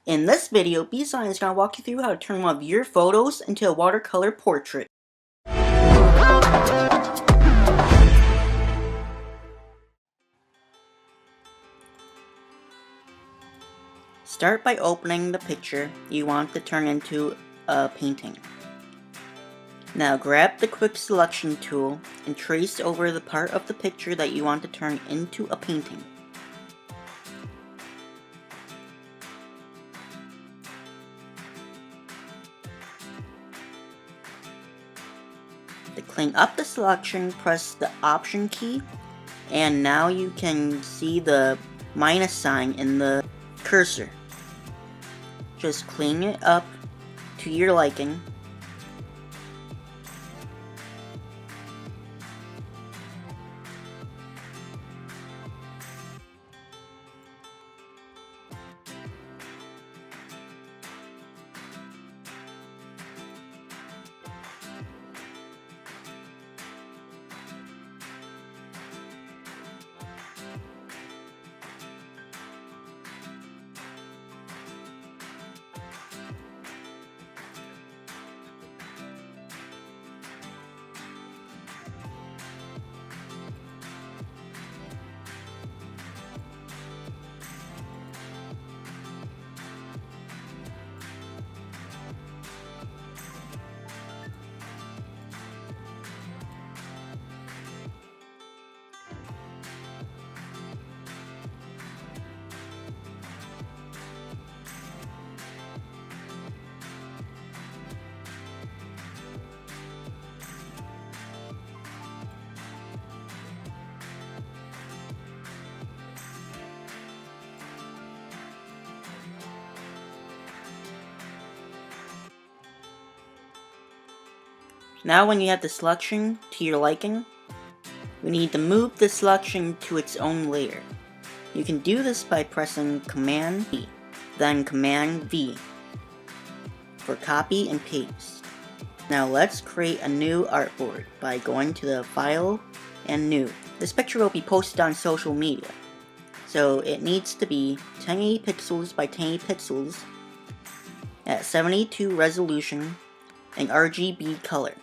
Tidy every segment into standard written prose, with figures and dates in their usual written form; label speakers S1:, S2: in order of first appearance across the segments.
S1: In this video, BDesign is going to walk you through how to turn one of your photos into a watercolor portrait. Start by opening the picture you want to turn into a painting. Now grab the quick selection tool and trace over the part of the picture that you want to turn into a painting. To clean up the selection, press the Option key, and now you can see the minus sign in the cursor. Just clean it up to your liking. Now when you have the selection to your liking, we need to move the selection to its own layer. You can do this by pressing Command V, then Command V for copy and paste. Now let's create a new artboard by going to the File and New. This picture will be posted on social media, so it needs to be 1080 pixels by 1080 pixels at 72 resolution and RGB color.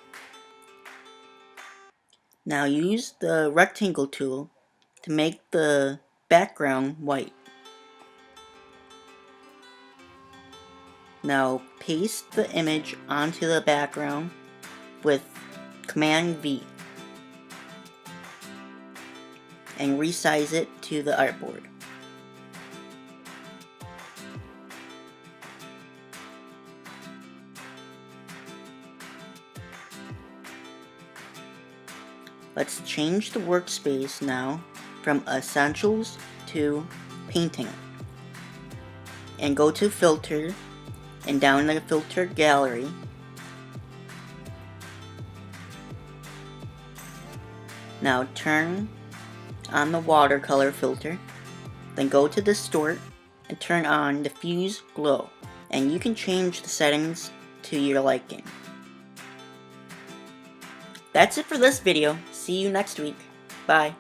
S1: Now use the rectangle tool to make the background white. Now paste the image onto the background with Command V and resize it to the artboard. Let's change the workspace now from Essentials to Painting. And go to Filter and down the Filter Gallery. Now turn on the watercolor filter. Then go to Distort and turn on Diffuse Glow. And you can change the settings to your liking. That's it for this video. See you next week. Bye.